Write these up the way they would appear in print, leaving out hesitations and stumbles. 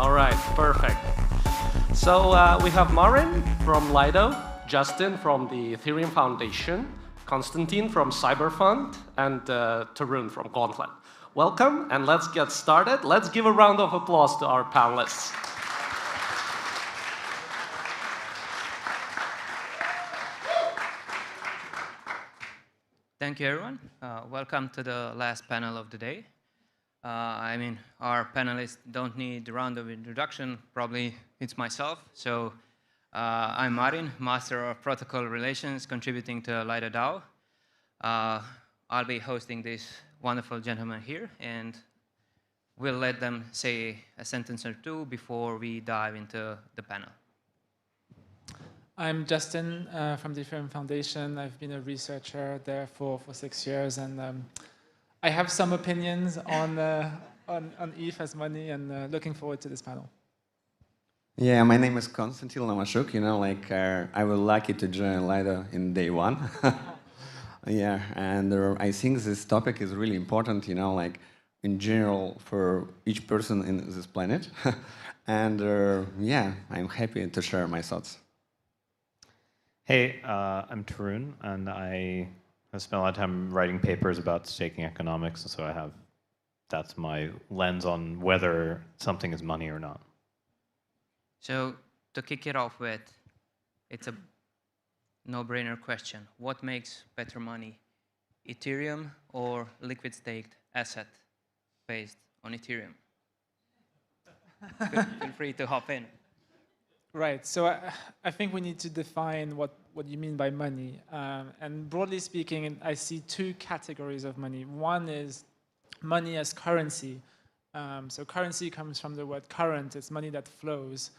All right, perfect. So we have Marin from Lido, Justin from the Ethereum Foundation, Konstantin from Cyberfund, and Tarun from Gauntlet. Welcome, and let's get started. Let's give a round of applause to our panelists. Thank you, everyone. Welcome to the last panel of the day. Our panelists don't need a round of introduction. Probably it's myself. So I'm Marin, Master of Protocol Relations, contributing to Lido DAO. I'll be hosting this wonderful gentleman here, and we'll let them say a sentence or two before we dive into the panel. I'm Justin from the Ethereum Foundation. I've been a researcher there for 6 years, and I have some opinions on ETH as money, and looking forward to this panel. Yeah, my name is Konstantin Lomashuk. I was lucky to join Lido in day one. Yeah, and I think this topic is really important, in general for each person in this planet. And yeah, I'm happy to share my thoughts. Hey, I'm Tarun, and I have spent a lot of time writing papers about staking economics, and so that's my lens on whether something is money or not. So to kick it off with, it's a no-brainer question. What makes better money, Ethereum or liquid staked asset based on Ethereum? Feel free to hop in. Right, so I think we need to define what you mean by money. And broadly speaking, I see two categories of money. One is money as currency. So currency comes from the word current. It's money that flows,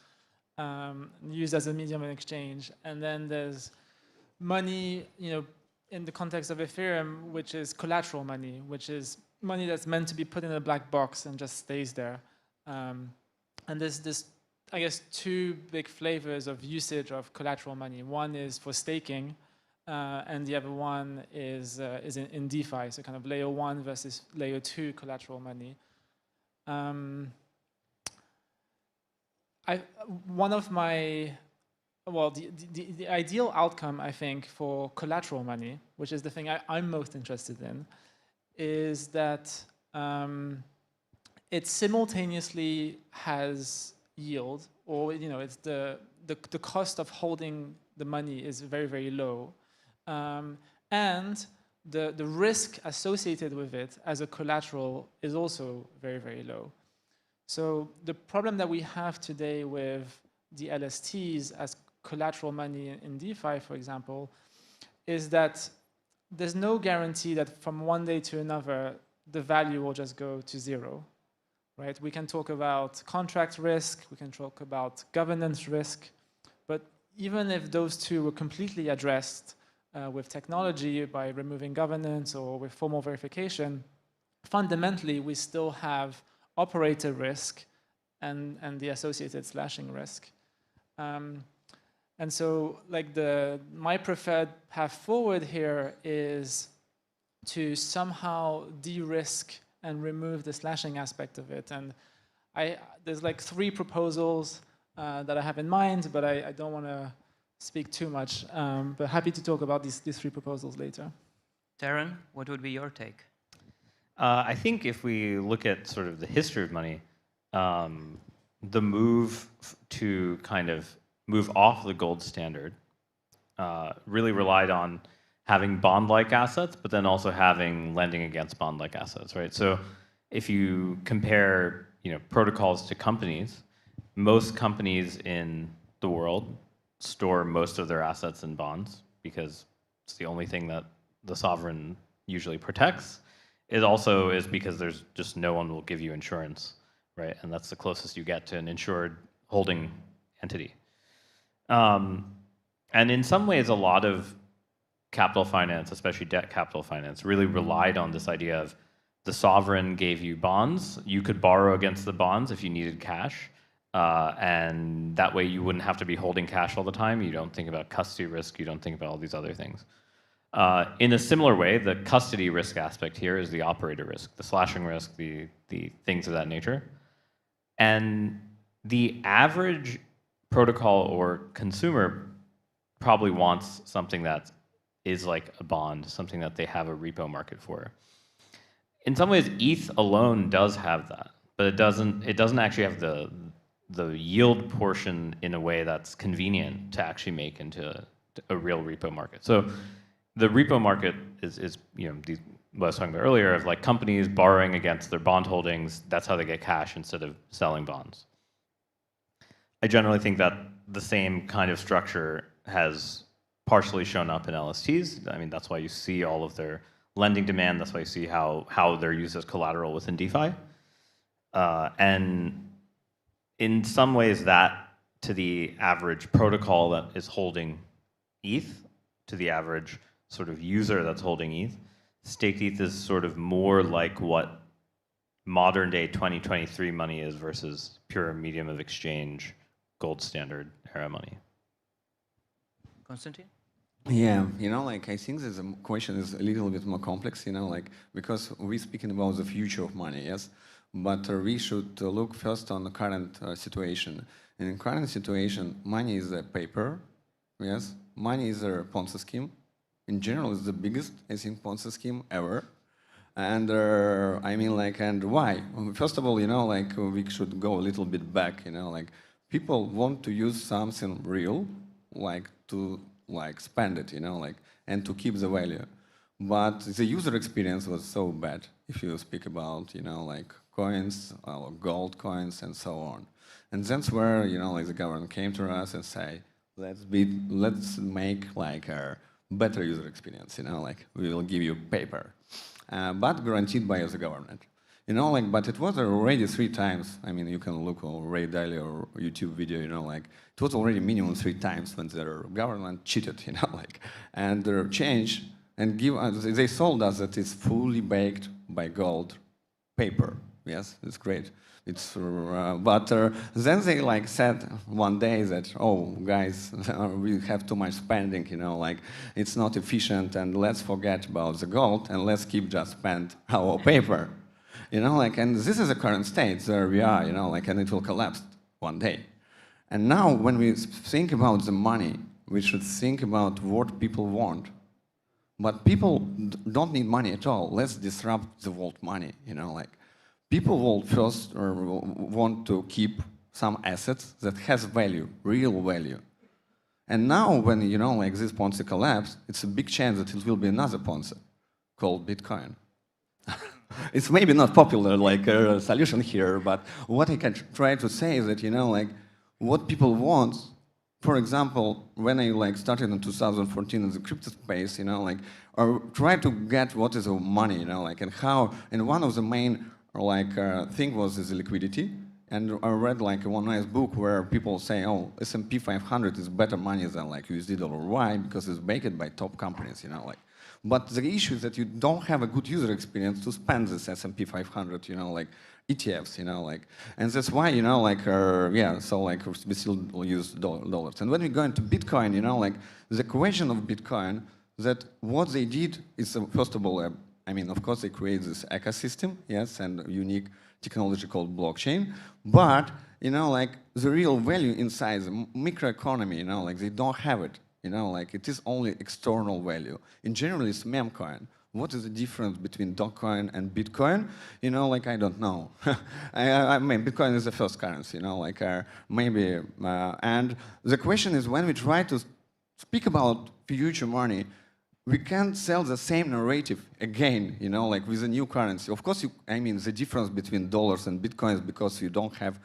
used as a medium of exchange. And then there's money, in the context of Ethereum, which is collateral money, which is money that's meant to be put in a black box and just stays there. And there's this, I guess, two big flavors of usage of collateral money. One is for staking, and the other one is in DeFi, so kind of layer 1 versus layer 2 collateral money. The ideal outcome, I think, for collateral money, which is the thing I'm most interested in, is that it simultaneously has yield, or it's the cost of holding the money is very, very low, and the risk associated with it as a collateral is also very, very low. So the problem that we have today with the LSTs as collateral money in DeFi, for example, is that there's no guarantee that from one day to another the value will just go to zero. Right? We can talk about contract risk, we can talk about governance risk, but even if those two were completely addressed with technology by removing governance or with formal verification, fundamentally we still have operator risk and the associated slashing risk. And so my preferred path forward here is to somehow de-risk and remove the slashing aspect of it. And there's 3 proposals that I have in mind, but I don't want to speak too much. But happy to talk about these 3 proposals later. Tarun, what would be your take? I think if we look at sort of the history of money, the move to kind of move off the gold standard really relied on having bond-like assets, but then also having lending against bond-like assets, right? So if you compare, protocols to companies, most companies in the world store most of their assets in bonds because it's the only thing that the sovereign usually protects. It also is because there's just no one will give you insurance, right? And that's the closest you get to an insured holding entity. And in some ways, a lot of capital finance, especially debt capital finance, really relied on this idea of the sovereign gave you bonds. You could borrow against the bonds if you needed cash. And that way you wouldn't have to be holding cash all the time. You don't think about custody risk. You don't think about all these other things. In a similar way, the custody risk aspect here is the operator risk, the slashing risk, the things of that nature. And the average protocol or consumer probably wants something that is like a bond, something that they have a repo market for. In some ways, ETH alone does have that, but it doesn't actually have the yield portion in a way that's convenient to actually make into a real repo market. So the repo market is what I was talking about earlier, of like companies borrowing against their bond holdings. That's how they get cash instead of selling bonds. I generally think that the same kind of structure has partially shown up in LSTs. I mean, that's why you see all of their lending demand. That's why you see how they're used as collateral within DeFi. And in some ways, that to the average protocol that is holding ETH, to the average sort of user that's holding ETH, staked ETH is sort of more like what modern day 2023 money is versus pure medium of exchange, gold standard era money. Konstantin? Yeah, I think this question is a little bit more complex, because we're speaking about the future of money, yes? But we should look first on the current situation. And in current situation, money is a paper, yes? Money is a Ponzi scheme. In general, it's the biggest, I think, Ponzi scheme ever. And and why? First of all, we should go a little bit back, people want to use something real, to spend it, and to keep the value. But the user experience was so bad. If you speak about, coins, gold coins, and so on. And that's where, the government came to us and say, let's make a better user experience, we will give you paper, but guaranteed by the government. But it was already 3 times. I mean, you can look on Ray Dalio or YouTube video, it was already minimum 3 times when the government cheated, and they changed and they sold us that it's fully baked by gold paper. Yes, it's great. It's but then they said one day that, oh guys, we have too much spending, it's not efficient, and let's forget about the gold and let's keep just spend our paper. And this is the current state. There we are, and it will collapse one day. And now, when we think about the money, we should think about what people want. But people don't need money at all. Let's disrupt the world money, People will first want to keep some assets that has value, real value. And now, when, this Ponzi collapse, it's a big chance that it will be another Ponzi called Bitcoin. It's maybe not popular a solution here, but what I can try to say is that, what people want, for example, when I started in 2014 in the crypto space, or try to get what is money, and how, and one of the main thing was the liquidity. And I read one nice book where people say, oh, S&P 500 is better money than USD or Y because it's backed by top companies, But the issue is that you don't have a good user experience to spend this S&P 500, ETFs, and that's why, we still use dollars. And when we go into Bitcoin, the question of Bitcoin, that what they did is, first of all, of course, they create this ecosystem, yes, and unique technology called blockchain. But, the real value inside the microeconomy, they don't have it. It is only external value. In general, it's meme coin. What is the difference between Dogecoin and Bitcoin? I don't know. I mean, Bitcoin is the first currency, maybe. And the question is, when we try to speak about future money, we can't sell the same narrative again, with a new currency. Of course, the difference between dollars and Bitcoin is because you don't have,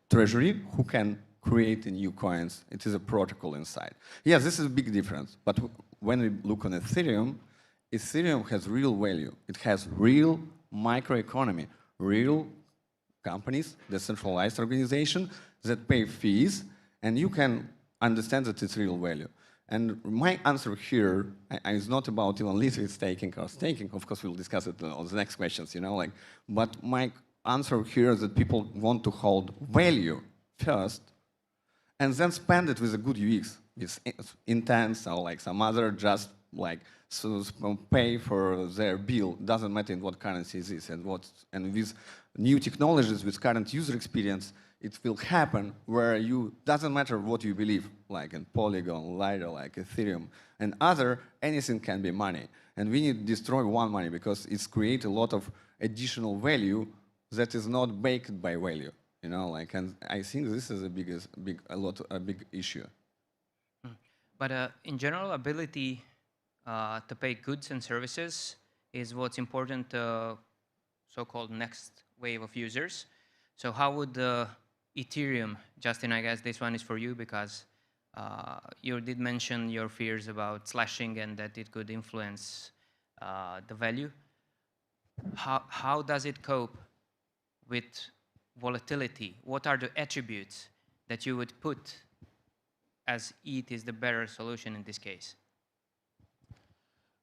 treasury who can create new coins. It is a protocol inside. Yes, this is a big difference. But when we look on Ethereum, Ethereum has real value. It has real microeconomy, real companies, decentralized organization that pay fees, and you can understand that it's real value. And my answer here is not about even liquid staking or staking. Of course, we'll discuss it on the next questions, But my answer here is that people want to hold value first, and then spend it with a good UX, with intents or some other just pay for their bill. Doesn't matter in what currency it is and with new technologies, with current user experience, it will happen where you, doesn't matter what you believe, like in Polygon, Lido, like Ethereum, and other, anything can be money. And we need to destroy one money because it's create a lot of additional value that is not baked by value, you know, like, and I think this is a big issue. But in general, ability to pay goods and services is what's important to so-called next wave of users. So how would Ethereum, Justin, I guess this one is for you because you did mention your fears about slashing and that it could influence the value. How does it cope with volatility? What are the attributes that you would put as ETH is the better solution in this case?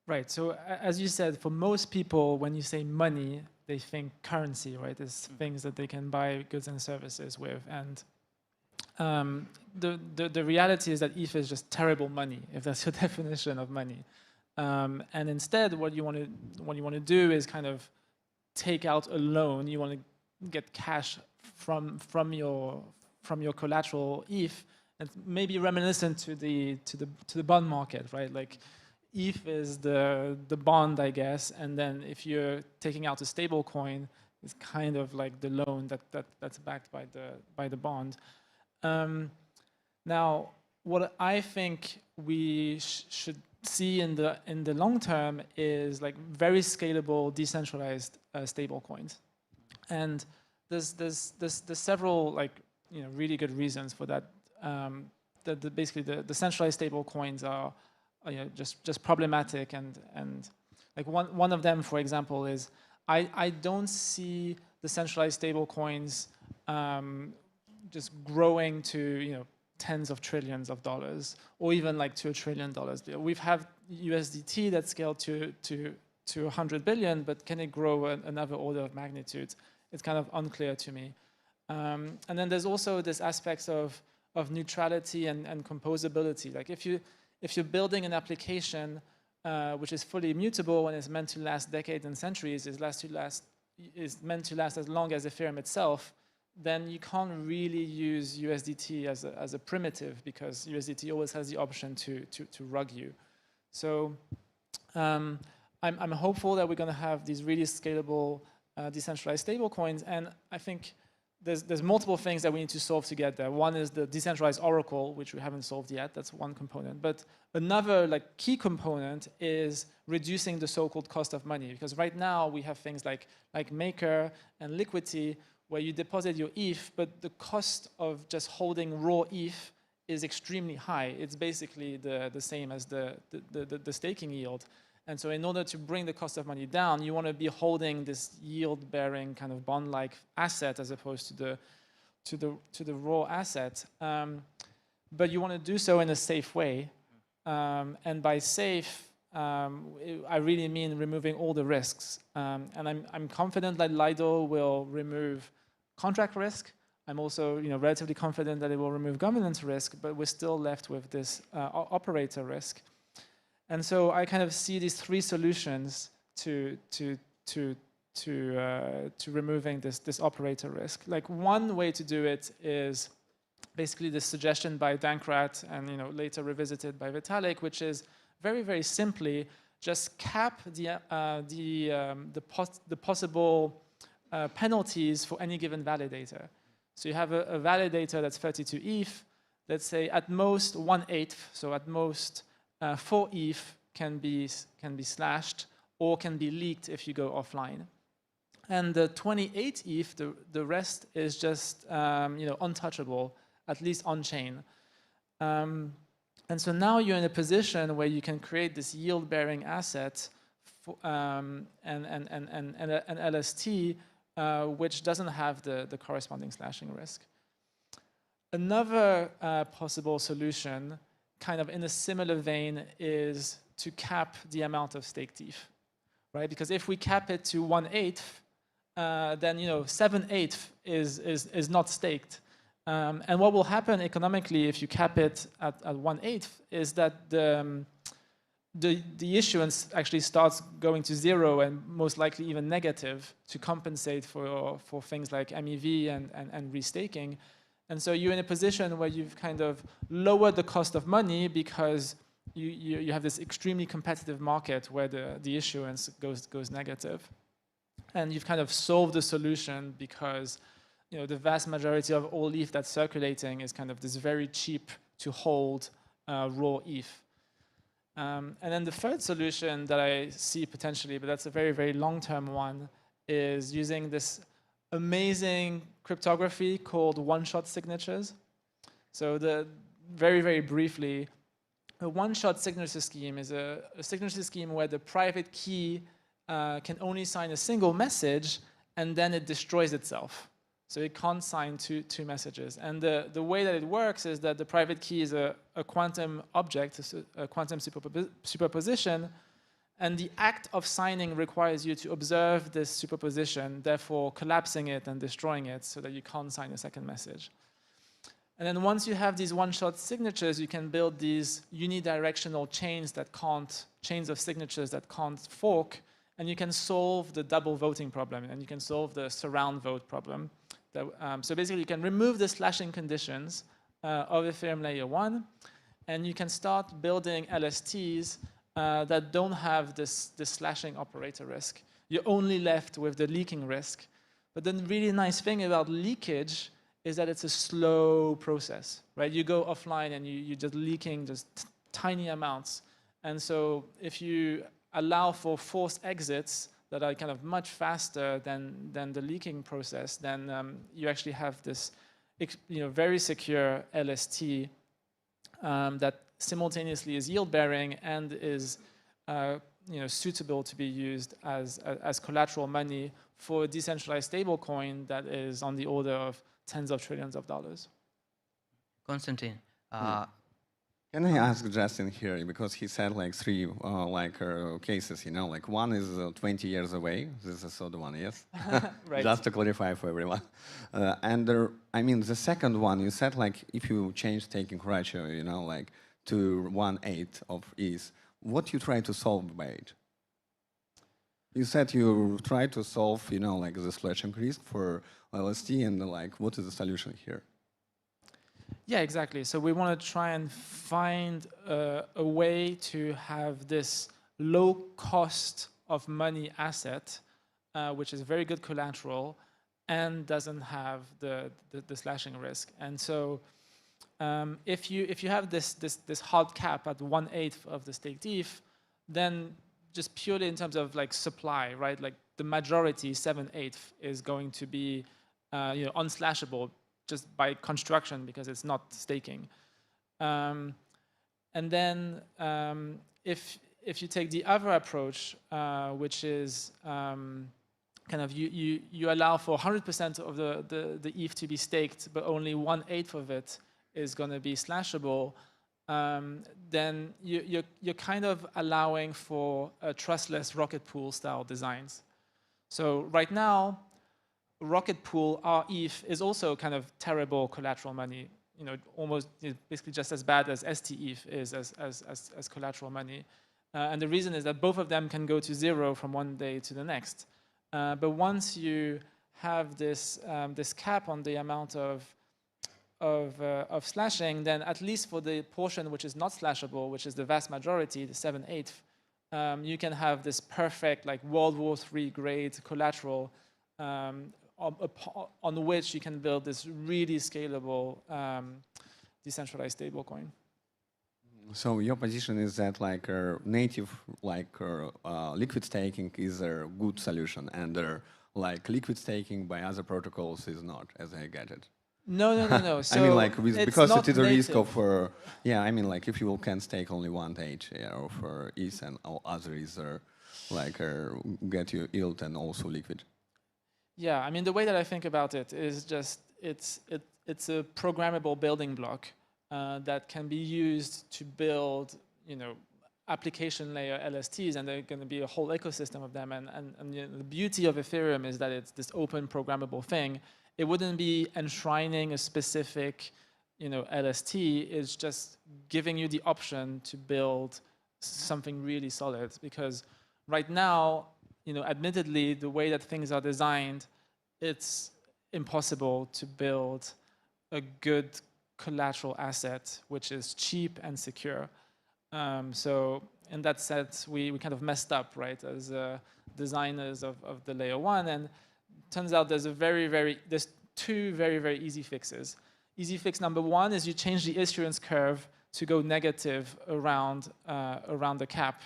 Right, so as you said, for most people, when you say money, they think currency, right? It's things that they can buy goods and services with. And the reality is that ETH is just terrible money, if that's your definition of money. And instead, what you want to do is kind of take out a loan. You want to get cash from your collateral ETH, and maybe reminiscent to the bond market, right? Like ETH is the bond, I guess, and then if you're taking out a stable coin, it's kind of like the loan that's backed by the bond. Now, what I think we should see in the long term is like very scalable, decentralized stable coins, and there's several like really good reasons for that. Basically the centralized stable coins are just problematic, and like one of them, for example, is I don't see the centralized stable coins just growing to tens of trillions of dollars or even like to $1 trillion. We've have USDT that scaled to 100 billion, but can it grow another order of magnitude? It's kind of unclear to me. And then there's also this aspects of neutrality and composability. Like if you're building an application which is fully immutable and is meant to last decades and centuries, is meant to last as long as Ethereum itself, then you can't really use USDT as a primitive because USDT always has the option to rug you. So I'm hopeful that we're going to have these really scalable decentralized stablecoins, and I think there's multiple things that we need to solve to get there. One is the decentralized oracle, which we haven't solved yet. That's one component. But another like key component is reducing the so-called cost of money, because right now we have things like Maker and Liquidity, where you deposit your ETH, but the cost of just holding raw ETH is extremely high. It's basically the same as the staking yield. And so in order to bring the cost of money down, you want to be holding this yield-bearing kind of bond-like asset as opposed to the raw asset. But you want to do so in a safe way. And by safe, I really mean removing all the risks. And I'm confident that Lido will remove contract risk. I'm also relatively confident that it will remove governance risk, but we're still left with this operator risk. And so I kind of see these three solutions to removing this operator risk. Like one way to do it is basically the suggestion by Dankrat and later revisited by Vitalik, which is very, very simply just cap the possible penalties for any given validator. So you have a validator that's 32 ETH. Let's say at most 1/8, so at most 4 ETH can be slashed or can be leaked if you go offline. And the 28 ETH, the rest is just untouchable, at least on chain. And so now you're in a position where you can create this yield-bearing asset and an LST which doesn't have the corresponding slashing risk. Another possible solution, kind of in a similar vein, is to cap the amount of staked ETH, right? Because if we cap it to 1/8, then 7/8 is not staked. And what will happen economically if you cap it at 1/8 is that the issuance actually starts going to zero and most likely even negative to compensate for things like MEV and restaking. And so you're in a position where you've kind of lowered the cost of money because you have this extremely competitive market where the issuance goes negative. And you've kind of solved the solution because the vast majority of all ETH that's circulating is kind of this very cheap to hold raw ETH. And then the third solution that I see potentially, but that's a very, very long-term one, is using this amazing cryptography called one-shot signatures. So very, very briefly, a one-shot signature scheme is a signature scheme where the private key can only sign a single message, and then it destroys itself. So it can't sign two messages. And the way that it works is that the private key is a quantum object, a quantum superposition, and the act of signing requires you to observe this superposition, therefore collapsing it and destroying it so that you can't sign a second message. And then once you have these one-shot signatures, you can build these unidirectional chains of signatures that can't fork, and you can solve the double voting problem, and you can solve the surround vote problem. So basically, you can remove the slashing conditions of Ethereum layer 1, and you can start building LSTs that don't have this slashing operator risk. You're only left with the leaking risk. But the really nice thing about leakage is that it's a slow process, right? You go offline and you're just leaking just tiny amounts. And so if you allow for forced exits that are kind of much faster than the leaking process, then you actually have this very secure LST that simultaneously is yield-bearing and is suitable to be used as collateral money for a decentralized stablecoin that is on the order of tens of trillions of dollars. Konstantin. Can I ask Justin here, because he said like three cases, like one is 20 years away. This is the third one, yes? Right. Just to clarify for everyone. The second one, you said like if you change staking ratio, like to 1/8 of ETH, what you try to solve by it? You said you try to solve, like the slashing risk for LST, and like what is the solution here? Yeah, exactly. So we want to try and find a way to have this low cost of money asset, which is very good collateral and doesn't have the slashing risk. And so if you have this hard cap at 1/8 of the staked ETH, then just purely in terms of like supply, right? Like the majority, 7/8, is going to be unslashable just by construction because it's not staking. And then if you take the other approach, which is kind of you allow for 100% of the ETH to be staked, but only 1/8 of it is going to be slashable, then you're kind of allowing for a trustless rocket pool style designs. So right now, rocket pool RETH is also kind of terrible collateral money, almost basically just as bad as STETH is as collateral money. And the reason is that both of them can go to zero from one day to the next. But once you have this cap on the amount of slashing, then at least for the portion which is not slashable, which is the vast majority, the 7/8, you can have this perfect like World War III grade collateral on which you can build this really scalable decentralized stablecoin. So your position is that like native liquid staking is a good solution, and like liquid staking by other protocols is not, as I get it. No. So I mean, like because it is a risk native. of I mean, like if you can stake only 1/8 of ETH and all others get you yield and also liquid. Yeah, I mean, the way that I think about it is just it's a programmable building block that can be used to build, application layer LSTs, and there's going to be a whole ecosystem of them. And the beauty of Ethereum is that it's this open programmable thing. It wouldn't be enshrining a specific, LST. It's just giving you the option to build something really solid, because right now, admittedly, the way that things are designed, it's impossible to build a good collateral asset which is cheap and secure. So in that sense, we kind of messed up, right, as designers of the layer 1. And turns out there's two very easy fixes. Easy fix number 1 is you change the issuance curve to go negative around the cap.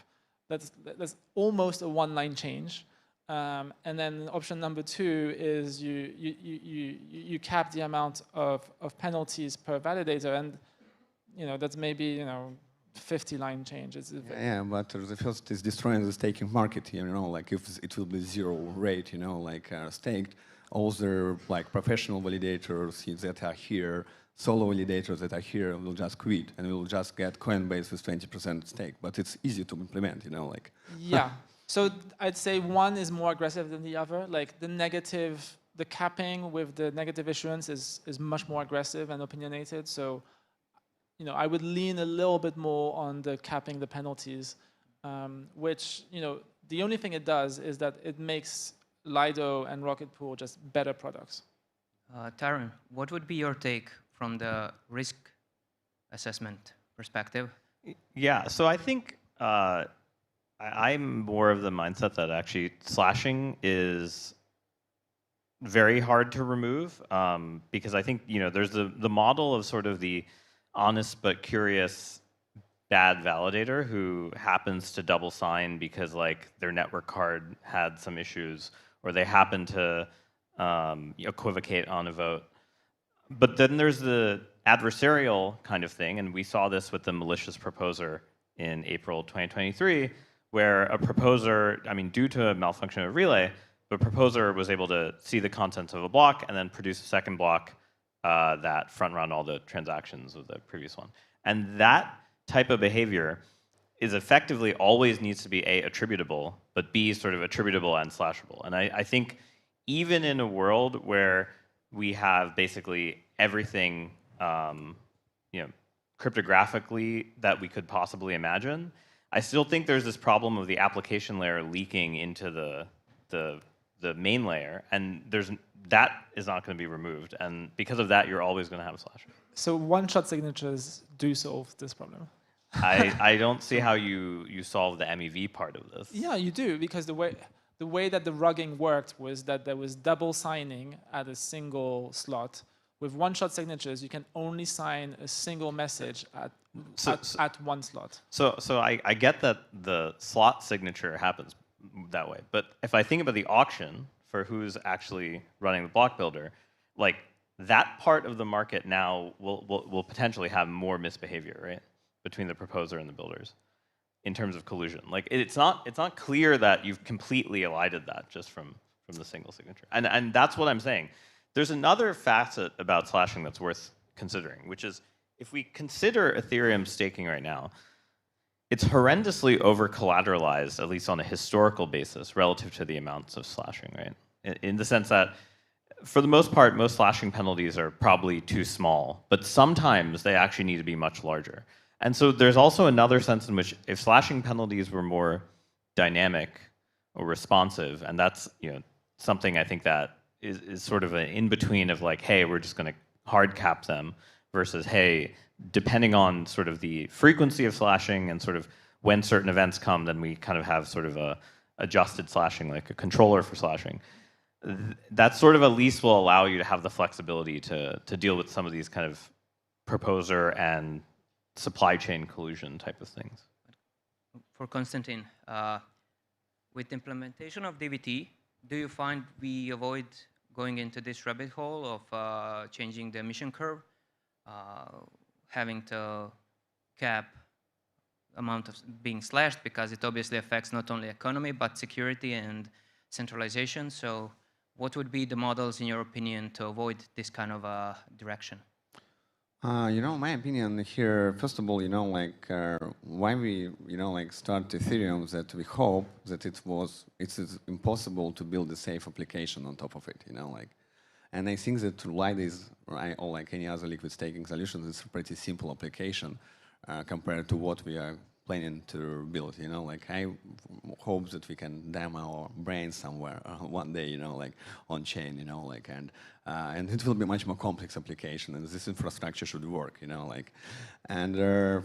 That's almost a one-line change. And then option number 2 is you cap the amount of penalties per validator, and that's maybe 50-line change. Yeah, but the first is destroying the staking market. Like if it will be 0 rate, staked, all the professional validators that are here, solo validators that are here will just quit, and we will just get Coinbase with 20% stake. But it's easy to implement, Yeah. So I'd say one is more aggressive than the other. Like the capping with the negative issuance is much more aggressive and opinionated. So, I would lean a little bit more on the capping the penalties, which, the only thing it does is that it makes Lido and Rocket Pool just better products. Tarun, what would be your take from the risk assessment perspective? Yeah, so I think I'm more of the mindset that actually slashing is very hard to remove, because I think there's the model of sort of the honest but curious bad validator who happens to double sign because their network card had some issues, or they happen to equivocate on a vote. But then there's the adversarial kind of thing, and we saw this with the malicious proposer in April 2023, where a proposer, due to a malfunction of relay, the proposer was able to see the contents of a block and then produce a second block that front-run all the transactions of the previous one. And that type of behavior is effectively always needs to be A, attributable, but B, sort of attributable and slashable. And I think even in a world where we have basically everything cryptographically that we could possibly imagine, I still think there's this problem of the application layer leaking into the main layer, and that is not going to be removed, and because of that, you're always going to have slashing. So one-shot signatures do solve this problem. I don't see how you solve the MEV part of this. Yeah, you do, because the way that the rugging worked was that there was double signing at a single slot. With one-shot signatures, you can only sign a single message at one slot. So I get that the slot signature happens that way, but if I think about the auction for who's actually running the block builder, that part of the market now will potentially have more misbehavior, right, between the proposer and the builders in terms of collusion. It's not clear that you've completely elided that just from the single signature, and that's what I'm saying. There's another facet about slashing that's worth considering, which is if we consider Ethereum staking right now, it's horrendously over-collateralized, at least on a historical basis, relative to the amounts of slashing, right? In the sense that, for the most part, most slashing penalties are probably too small, but sometimes they actually need to be much larger. And so there's also another sense in which if slashing penalties were more dynamic or responsive, and that's something I think that is sort of an in-between of hey, we're just going to hard cap them, versus, hey, depending on sort of the frequency of slashing and sort of when certain events come, then we kind of have sort of a adjusted slashing, like a controller for slashing. That sort of at least will allow you to have the flexibility to deal with some of these kind of proposer and supply chain collusion type of things. For Konstantin, with implementation of DVT, do you find we avoid going into this rabbit hole of changing the emission curve, having to cap amount of being slashed, because it obviously affects not only economy but security and centralization? So what would be the models, in your opinion, to avoid this kind of direction? My opinion here, first of all, why we, start Ethereum, that we hope that it's impossible to build a safe application on top of it, and I think that Lido is, or like any other liquid staking solution, it's a pretty simple application compared to what we are planning to build. You know, like I hope that we can demo our brains somewhere one day. You know, like on chain. You know, like and it will be much more complex application, and this infrastructure should work. You know, like, and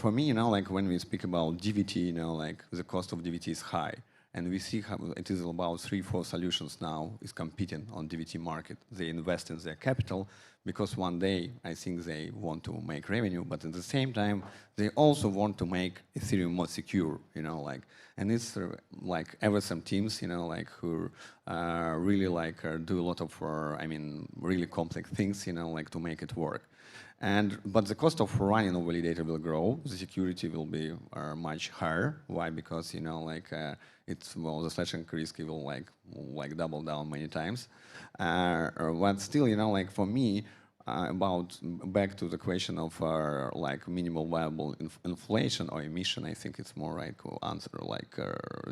for me, you know, like when we speak about DVT, you know, like the cost of DVT is high. And we see how it is about 3-4 solutions now is competing on DVT market. They invest in their capital because one day I think they want to make revenue, but at the same time they also want to make Ethereum more secure. You know, like, and it's like ever some teams, you know, like who really like do a lot of I mean really complex things, you know, like to make it work. But the cost of running a validator will grow. The security will be much higher. Why? Because you know, like it's the slashing risk will like double down many times. But still, you know, like for me, about back to the question of like minimal viable inflation or emission, I think it's more right to answer like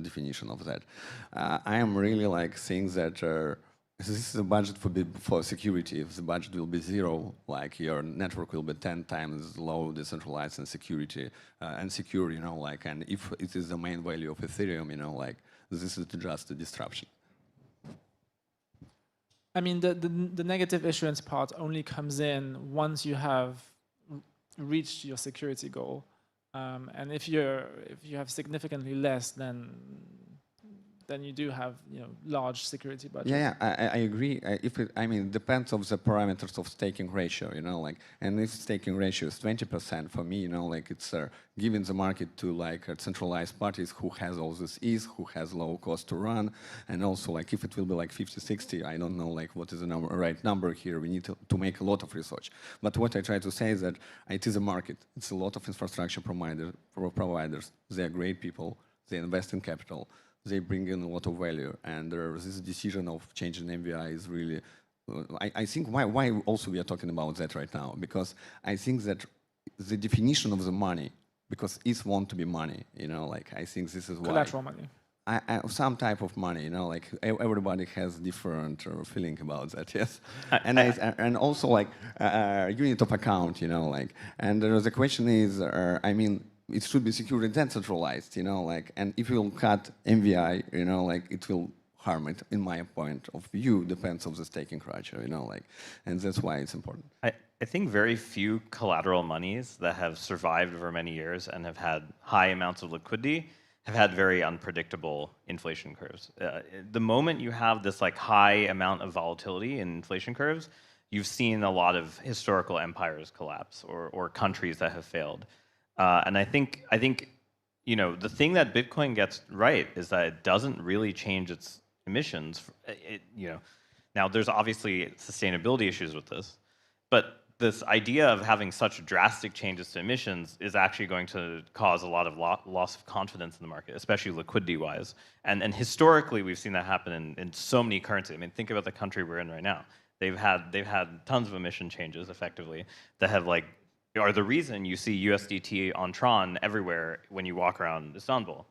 definition of that. I am really like saying that. This is a budget for security. If the budget will be 0, like your network will be 10 times low, decentralized and security and secure, you know, like, and if it is the main value of Ethereum, you know, like, this is just a disruption. I mean, the negative issuance part only comes in once you have reached your security goal, and if you have significantly less, then you do have, you know, large security budgets. Yeah, I agree. I mean, it depends on the parameters of staking ratio, you know, like, and if staking ratio is 20% for me, you know, like it's giving the market to like centralized parties who has all this ease, who has low cost to run, and also like if it will be like 50, 60, I don't know like what is the right number here. We need to make a lot of research. But what I try to say is that it is a market. It's a lot of infrastructure providers. They are great people. They invest in capital. They bring in a lot of value, and this decision of changing MVI is really, I think why also we are talking about that right now, because I think that the definition of the money, because ETH want to be money, you know, like I think this is why. Collateral money. Some type of money, you know, like everybody has different feeling about that, yes. And also like unit of account, you know, like, and the question is, I mean, it should be secure and decentralized, you know, like, and if you will cut MVI, you know, like, it will harm it, in my point of view, depends on the staking ratio, you know, like, and that's why it's important. I think very few collateral monies that have survived over many years and have had high amounts of liquidity have had very unpredictable inflation curves. The moment you have this like high amount of volatility in inflation curves, you've seen a lot of historical empires collapse or countries that have failed. And I think, you know, the thing that Bitcoin gets right is that it doesn't really change its emissions. You know, now there's obviously sustainability issues with this, but this idea of having such drastic changes to emissions is actually going to cause a lot of loss of confidence in the market, especially liquidity-wise. And historically, we've seen that happen in so many currencies. I mean, think about the country we're in right now. They've had tons of emission changes, effectively, that have like are the reason you see USDT on Tron everywhere when you walk around Istanbul.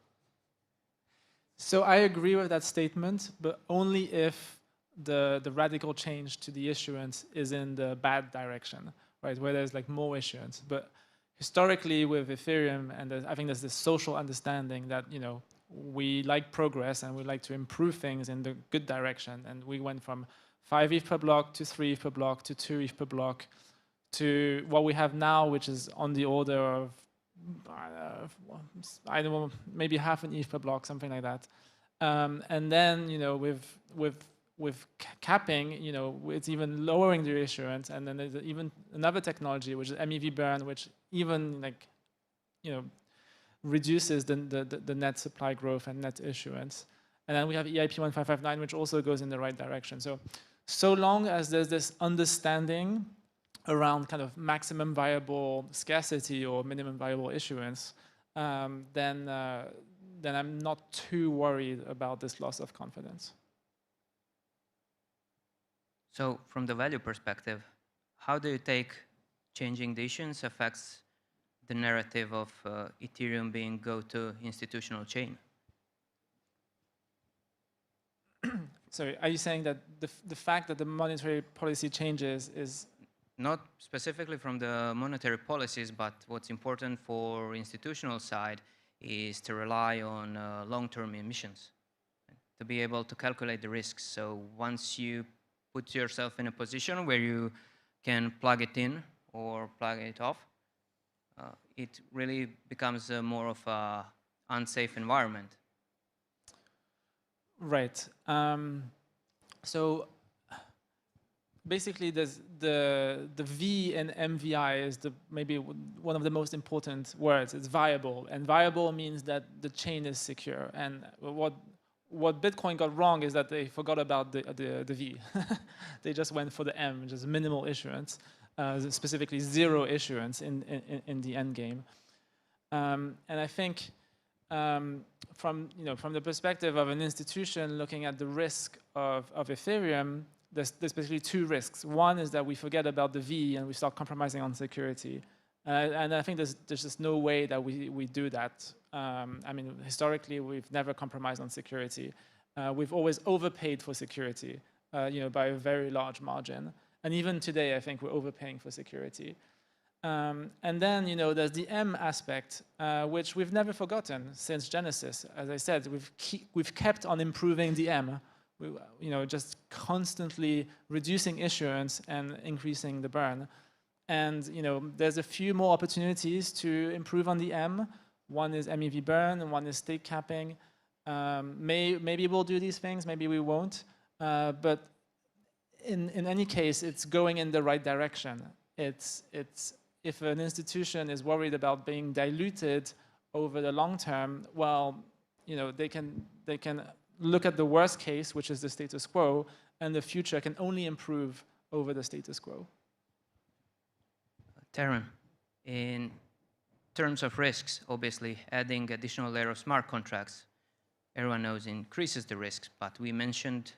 So I agree with that statement, but only if the radical change to the issuance is in the bad direction, right? Where there's like more issuance. But historically with Ethereum, and I think there's this social understanding that, you know, we like progress and we like to improve things in the good direction. And we went from 5 ETH per block to 3 ETH per block to 2 ETH per block to what we have now, which is on the order of, I don't know, maybe half an ETH per block, something like that. And then, you know, with capping, you know, it's even lowering the issuance. And then there's even another technology, which is MEV burn, which even like, you know, reduces the net supply growth and net issuance. And then we have EIP 1559, which also goes in the right direction. So long as there's this understanding around kind of maximum viable scarcity or minimum viable issuance, then I'm not too worried about this loss of confidence. So from the value perspective, how do you take changing the issuance affects the narrative of Ethereum being go-to institutional chain? Sorry, are you saying that the fact that the monetary policy changes is... Not specifically from the monetary policies, but what's important for institutional side is to rely on long-term emissions, to be able to calculate the risks. So once you put yourself in a position where you can plug it in or plug it off, it really becomes more of an unsafe environment. Right. So basically, there's the V in MVI is maybe one of the most important words. It's viable, and viable means that the chain is secure. And what Bitcoin got wrong is that they forgot about the V. They just went for the M, just minimal issuance, specifically zero issuance in the end game. And I think from the perspective of an institution looking at the risk of Ethereum, there's basically two risks. One is that we forget about the V and we start compromising on security. And I think there's just no way that we do that. I mean, historically, we've never compromised on security. We've always overpaid for security, by a very large margin. And even today, I think we're overpaying for security. And then, there's the M aspect, which we've never forgotten since Genesis. As I said, we've kept on improving the M. Just constantly reducing issuance and increasing the burn. And there's a few more opportunities to improve on the M. One is MEV burn, and one is stake capping. Maybe we'll do these things, maybe we won't. But in any case, it's going in the right direction. If an institution is worried about being diluted over the long term, well, they can look at the worst case, which is the status quo, and the future can only improve over the status quo. Tarun, in terms of risks, obviously, adding additional layer of smart contracts, everyone knows increases the risks, but we mentioned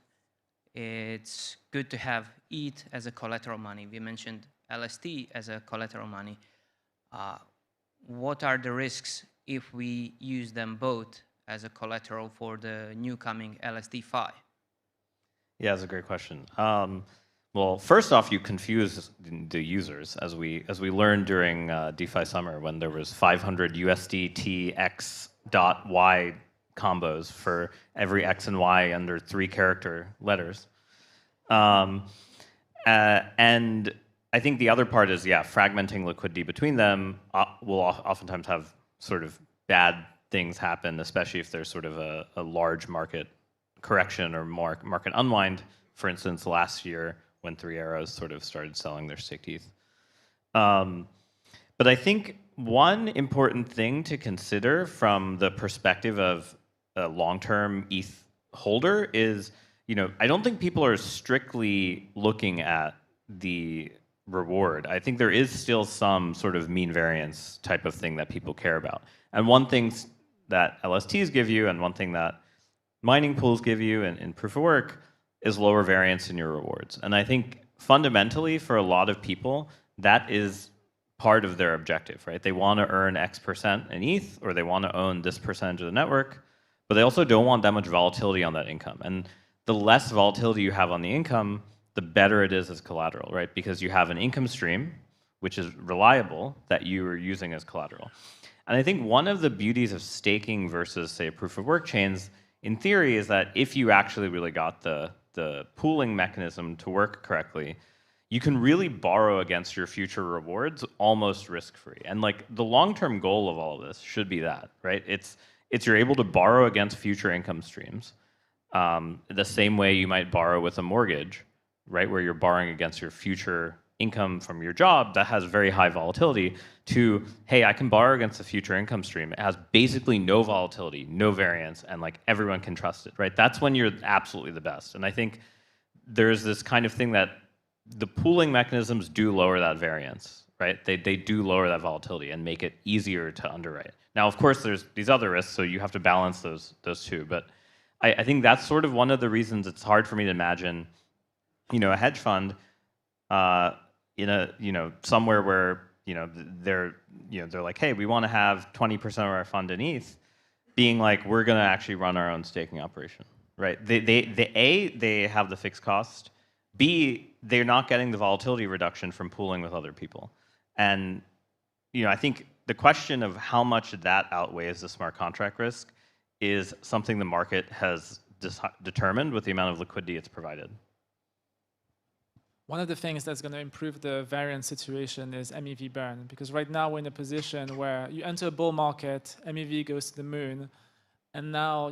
it's good to have ETH as a collateral money. We mentioned LST as a collateral money. What are the risks if we use them both as a collateral for the new coming LST-Fi? Yeah, that's a great question. Well, first off, you confuse the users, as we learned during DeFi Summer, when there was 500 USDT X dot Y combos for every X and Y under 3-character letters. And I think the other part is, fragmenting liquidity between them will oftentimes have sort of bad things happen, especially if there's sort of a large market correction or market unwind. For instance, last year when 3 Arrows sort of started selling their staked ETH. But I think one important thing to consider from the perspective of a long-term ETH holder is, I don't think people are strictly looking at the reward. I think there is still some sort of mean variance type of thing that people care about. And one thing that LSTs give you, and one thing that mining pools give you in proof of work, is lower variance in your rewards. And I think fundamentally for a lot of people, that is part of their objective, right? They want to earn X% in ETH, or they want to own this percentage of the network, but they also don't want that much volatility on that income. And the less volatility you have on the income, the better it is as collateral, right? Because you have an income stream, which is reliable, that you are using as collateral. And I think one of the beauties of staking versus, say, proof of work chains, in theory, is that if you actually really got the pooling mechanism to work correctly, you can really borrow against your future rewards almost risk-free. And like the long-term goal of all of this should be that, right? It's you're able to borrow against future income streams, the same way you might borrow with a mortgage, right? Where you're borrowing against your future income from your job that has very high volatility, to, hey, I can borrow against a future income stream. It has basically no volatility, no variance, and like everyone can trust it, right? That's when you're absolutely the best. And I think there's this kind of thing that the pooling mechanisms do lower that variance, right? They do lower that volatility and make it easier to underwrite. Now, of course, there's these other risks, so you have to balance those two. But I think that's sort of one of the reasons it's hard for me to imagine, a hedge fund in a, somewhere where, they're like, hey, we want to have 20% of our fund in ETH, being like, we're going to actually run our own staking operation, right? They have the fixed cost. B, they're not getting the volatility reduction from pooling with other people. And, I think the question of how much that outweighs the smart contract risk is something the market has determined with the amount of liquidity it's provided. One of the things that's going to improve the variance situation is MEV burn, because right now we're in a position where you enter a bull market, MEV goes to the moon, and now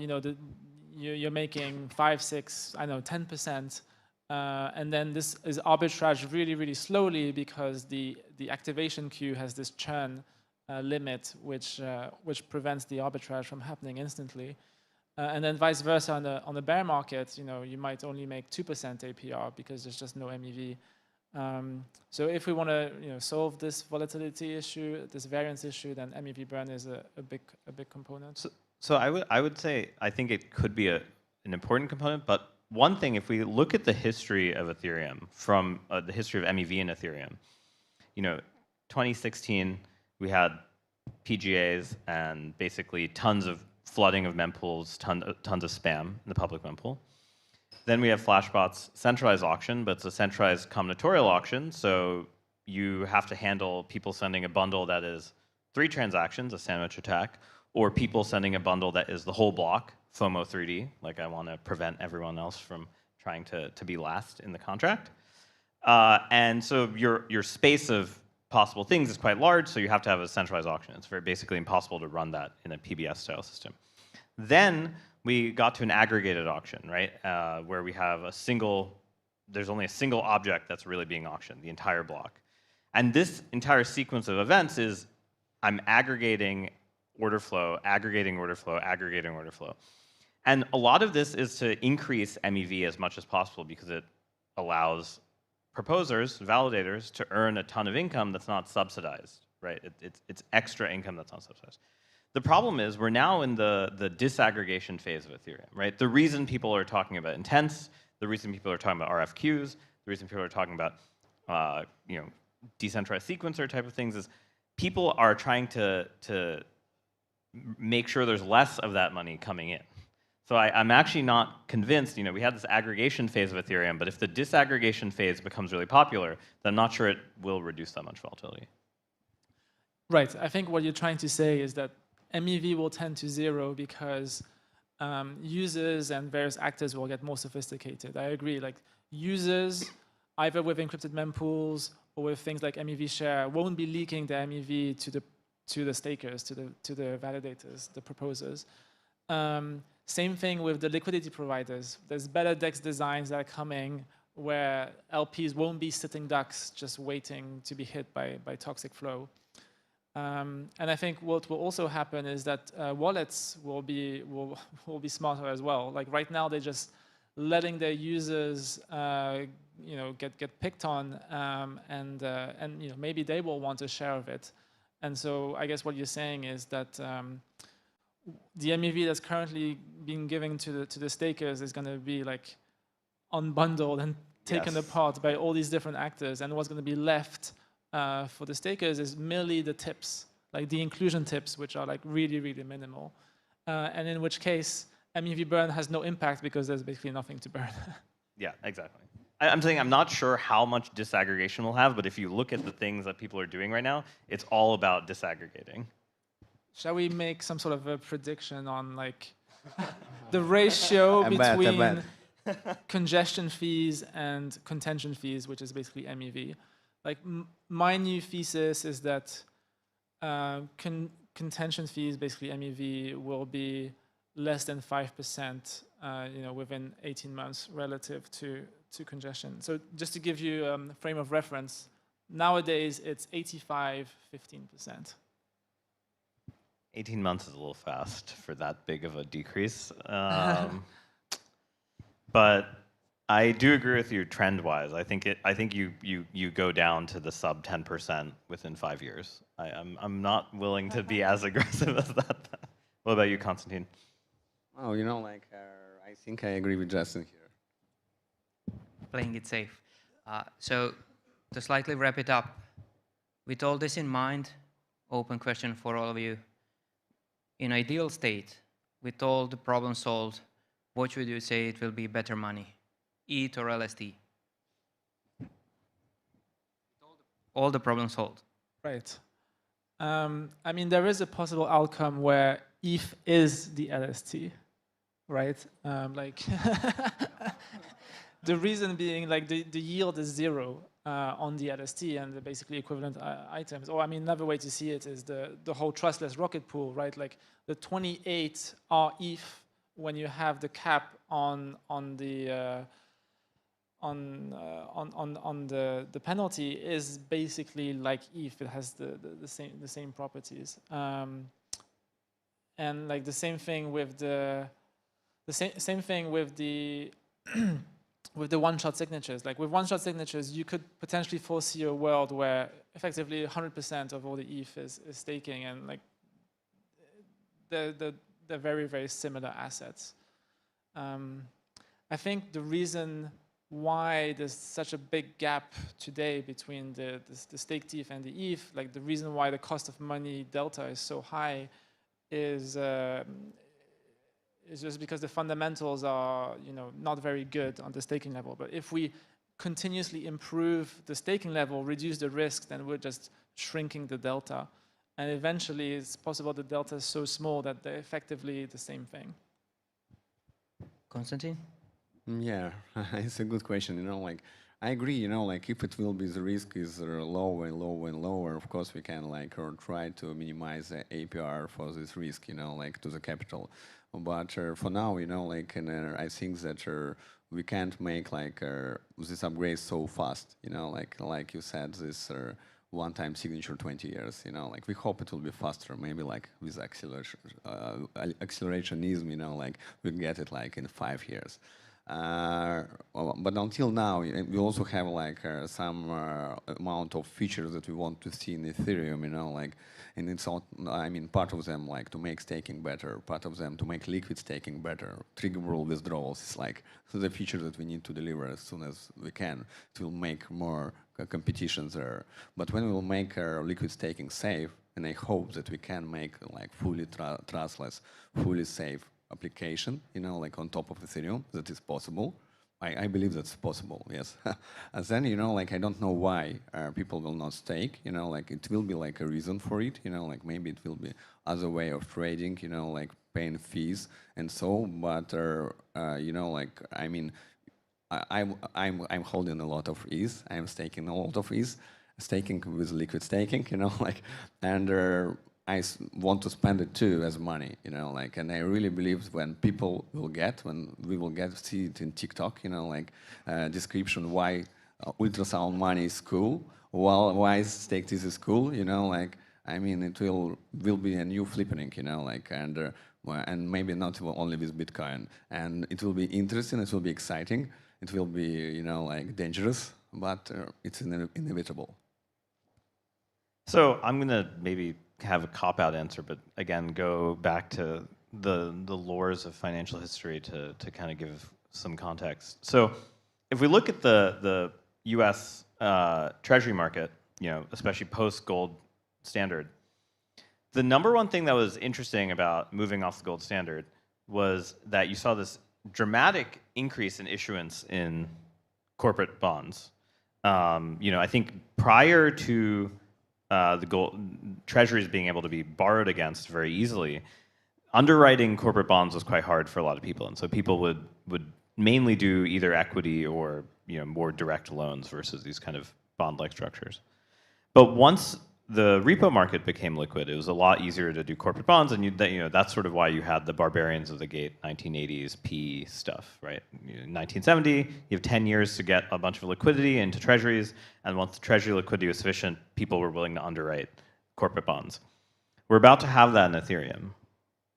you're making 5, 6, I don't know, 10%, and then this is arbitrage really, really slowly because the activation queue has this churn limit, which prevents the arbitrage from happening instantly. And then vice versa on the bear market, you might only make 2% APR because there's just no MEV. So if we want to solve this volatility issue, this variance issue, then MEV burn is a big component. So I would say I think it could be an important component, but one thing, if we look at the history of Ethereum from the history of MEV in Ethereum, 2016 we had PGAs and basically tons of flooding of mempools, tons of spam in the public mempool. Then we have Flashbot's centralized auction, but it's a centralized combinatorial auction, so you have to handle people sending a bundle that is 3 transactions, a sandwich attack, or people sending a bundle that is the whole block, FOMO 3D, like I want to prevent everyone else from trying to be last in the contract. And so your space of possible things is quite large, so you have to have a centralized auction. It's basically impossible to run that in a PBS-style system. Then we got to an aggregated auction, right, where we have there's only a single object that's really being auctioned, the entire block. And this entire sequence of events is I'm aggregating order flow, aggregating order flow, aggregating order flow. And a lot of this is to increase MEV as much as possible because it allows proposers, validators, to earn a ton of income that's not subsidized, right? It's extra income that's not subsidized. The problem is we're now in the disaggregation phase of Ethereum, right? The reason people are talking about intents, the reason people are talking about RFQs, the reason people are talking about decentralized sequencer type of things is people are trying to make sure there's less of that money coming in. So I'm actually not convinced, we had this aggregation phase of Ethereum, but if the disaggregation phase becomes really popular, then I'm not sure it will reduce that much volatility. Right, I think what you're trying to say is that MEV will tend to 0 because users and various actors will get more sophisticated. I agree, like users, either with encrypted mempools or with things like MEV share, won't be leaking the MEV to the stakers, to the validators, the proposers. Same thing with the liquidity providers. There's better DEX designs that are coming where LPs won't be sitting ducks just waiting to be hit by toxic flow. And I think what will also happen is that wallets will be smarter as well. Like right now, they're just letting their users get picked on, and maybe they will want a share of it. And so I guess what you're saying is that the MEV that's currently being given to the stakers is going to be like unbundled and taken apart by all these different actors, and what's going to be left for the stakers is merely the tips, like the inclusion tips, which are like really, really minimal, and in which case MEV burn has no impact because there's basically nothing to burn. Yeah, exactly. I'm saying I'm not sure how much disaggregation we'll have, but if you look at the things that people are doing right now, it's all about disaggregating. Shall we make some sort of a prediction on like the ratio between congestion fees and contention fees, which is basically MEV? Like my new thesis is that contention fees, basically MEV, will be less than 5%, within 18 months relative to congestion. So just to give you a frame of reference, nowadays it's 85-15%. 18 months is a little fast for that big of a decrease. But I do agree with you trend-wise. I think you go down to the sub 10% within 5 years. I'm not willing to be as aggressive as that. What about you, Konstantin? Oh, I think I agree with Justin here. Playing it safe. So to slightly wrap it up, with all this in mind, open question for all of you. In ideal state, with all the problems solved, what would you say it will be better money, ETH or LST? All the problems solved. Right. I mean, there is a possible outcome where ETH is the LST, right? Like the reason being, like the yield is 0 on the LST and the basically equivalent items. Or I mean, another way to see it is the whole trustless rocket pool, right? Like the 28 are ETH when you have the cap on the penalty is basically like ETH. It has the same properties, and like the same thing with the same thing with the with the one-shot signatures. Like with one-shot signatures, you could potentially foresee a world where effectively 100% of all the ETH is staking, and like they're very, very similar assets. I think the reason why there's such a big gap today between the staked ETH and the ETH, like the reason why the cost of money delta is so high is just because the fundamentals are, not very good on the staking level. But if we continuously improve the staking level, reduce the risk, then we're just shrinking the delta. And eventually, it's possible the delta is so small that they're effectively the same thing. Konstantin? Yeah, it's a good question. Like I agree. Like if it will be the risk is lower and lower and lower, of course we can or try to minimize the APR for this risk. Like to the capital. But for now, like I think that we can't make this upgrade so fast. Like you said, this one-time signature 20 years. Like we hope it will be faster. Maybe like with accelerationism. Like we get it like in 5 years. But until now, we also have some amount of features that we want to see in Ethereum, and it's all, I mean, part of them to make staking better, part of them to make liquid staking better, triggerable withdrawals. It's the feature that we need to deliver as soon as we can. It will make more competition there. But when we will make liquid staking safe, and I hope that we can make fully trustless, fully safe application, on top of Ethereum, that is possible. I believe that's possible, yes. And then, I don't know why people will not stake, it will be a reason for it, maybe it will be other way of trading, paying fees and so, but, I mean, I'm holding a lot of ETH, I'm staking a lot of ETH, staking with liquid staking, and I want to spend it too as money, and I really believe when people will when we will see it in TikTok, description why ultrasound money is cool, why staked ETH is cool, I mean, it will be a new flippening, and maybe not only with Bitcoin, and it will be interesting, it will be exciting, it will be, dangerous, but it's inevitable. So I'm gonna maybe have a cop-out answer, but again, go back to the lores of financial history to kind of give some context. So if we look at the U.S. Treasury market, especially post-gold standard, the number one thing that was interesting about moving off the gold standard was that you saw this dramatic increase in issuance in corporate bonds. I think prior to the gold treasuries being able to be borrowed against very easily, underwriting corporate bonds was quite hard for a lot of people, and so people would mainly do either equity or more direct loans versus these kind of bond-like structures. But once the repo market became liquid, it was a lot easier to do corporate bonds, and that's sort of why you had the barbarians of the gate 1980s P stuff, right? 1970, you have 10 years to get a bunch of liquidity into treasuries, and once the treasury liquidity was sufficient, people were willing to underwrite corporate bonds. We're about to have that in Ethereum,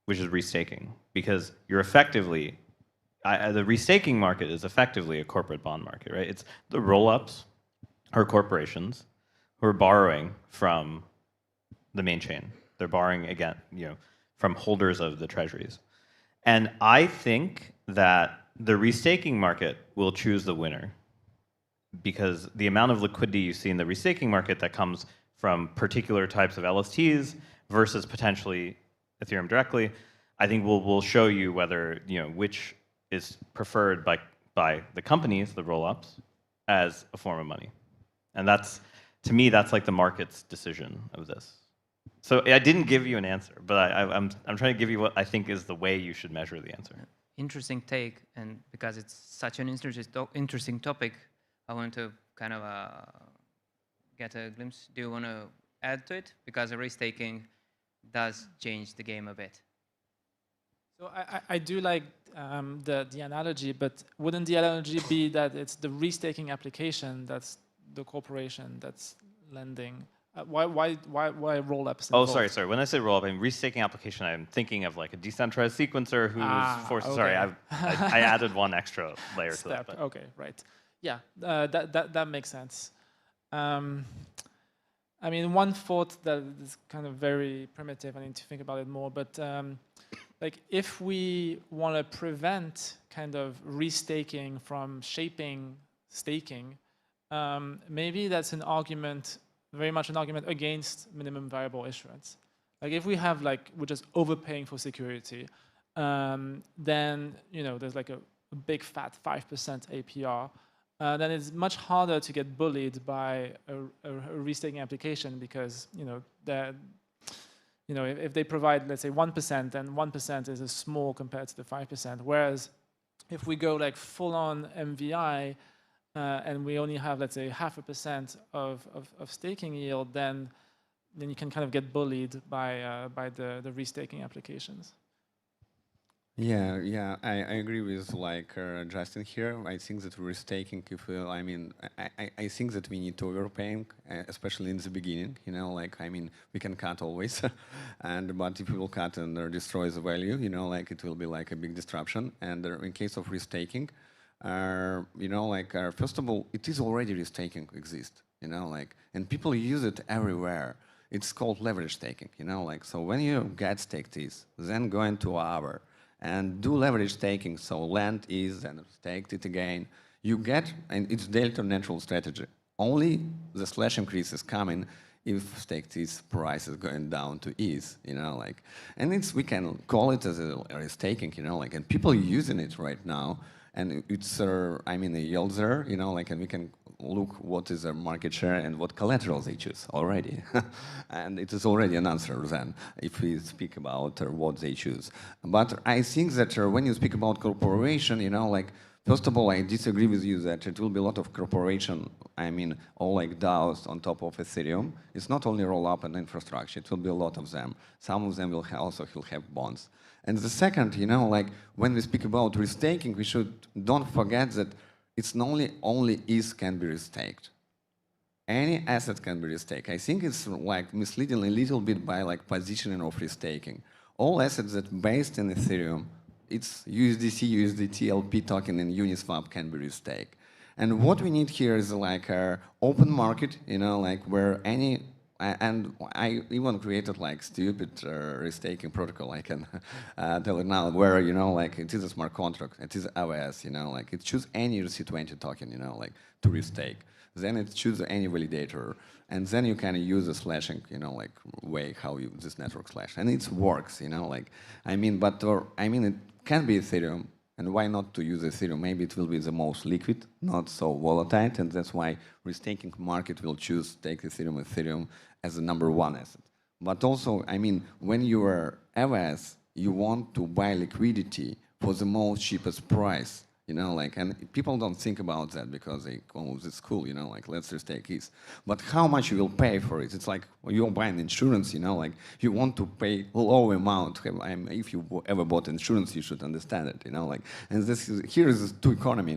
which is restaking, because you're effectively, the restaking market is effectively a corporate bond market, right? It's the roll-ups are corporations who are borrowing from the main chain. They're borrowing, again, from holders of the treasuries. And I think that the restaking market will choose the winner, because the amount of liquidity you see in the restaking market that comes from particular types of LSTs versus potentially Ethereum directly, I think will show you whether, which is preferred by the companies, the roll-ups, as a form of money. And that's, to me, that's like the market's decision of this. So I didn't give you an answer, but I'm trying to give you what I think is the way you should measure the answer. Interesting take, and because it's such an interesting topic, I want to kind of get a glimpse. Do you want to add to it? Because the risk-taking does change the game a bit. So I do like the analogy, but wouldn't the analogy be that it's the risk-taking application that's the corporation that's lending? Why roll-ups? Oh, sorry. When I say roll-up, I mean risk-taking application. I'm thinking of like a decentralized sequencer who's forced. Okay. Sorry, I added one extra layer to that. But. Okay, right. Yeah, that makes sense. I mean, one thought that is kind of very primitive. I need to think about it more, but like if we want to prevent kind of restaking from shaping staking, maybe that's an argument, very much an argument against minimum viable issuance. Like if we have like we're just overpaying for security, then there's like a big fat 5% APR. Then it's much harder to get bullied by a restaking application because if they provide, let's say, 1%, then 1% is a small compared to the 5%. Whereas if we go like full-on MVI and we only have, let's say, 0.5% of staking yield, then you can kind of get bullied by the restaking applications. Yeah, I agree with like Justin here. I think that restaking, I think that we need to overpaying, especially in the beginning. We can cut always, but if we will cut and destroy the value, it will be like a big disruption. And in case of restaking, first of all, it is already restaking exist, and people use it everywhere. It's called leverage staking, so when you get staked ETH, then go into our and do leverage staking, so lend ETH and staked it again. You get, and it's delta natural strategy. Only the slash increase is coming if staked ETH price is going down to ETH, and we can call it as a staking, and people are using it right now, and it's, a yield there, and we can look what is their market share and what collateral they choose already. And it is already an answer then, if we speak about what they choose. But I think that when you speak about corporation, first of all, I disagree with you that it will be a lot of corporation, all like DAOs on top of Ethereum. It's not only roll-up and infrastructure, it will be a lot of them. Some of them will also have bonds. And the second, when we speak about restaking, we don't forget that it's not only ETH can be restaked. Any asset can be restaked. I think it's like misleading a little bit by like positioning of restaking. All assets that based in Ethereum, it's USDC, USDT, LP token, and Uniswap can be restaked. And what we need here is like an open market, where any, and I even created like stupid restaking protocol. I can tell it now, where it is a smart contract, it is AWS, it choose any ERC20 token, to restake. Then it choose any validator, and then you can use a slashing, way how this network slash, and it works, it can be Ethereum. And why not to use Ethereum? Maybe it will be the most liquid, not so volatile, and that's why restaking market will choose take Ethereum as the #1 asset. But also, when you are AWS, you want to buy liquidity for the most cheapest price, and people don't think about that because they, it's cool, let's just take ETH. But how much you will pay for it? It's like you're buying insurance, you want to pay low amount. If you ever bought insurance, you should understand it, and here is two economy,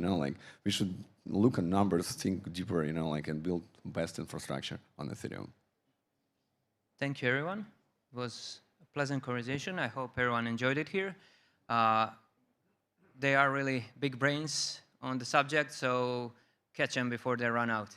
we should look at numbers, think deeper, and build best infrastructure on Ethereum. Thank you, everyone. It was a pleasant conversation. I hope everyone enjoyed it here. They are really big brains on the subject, so catch them before they run out.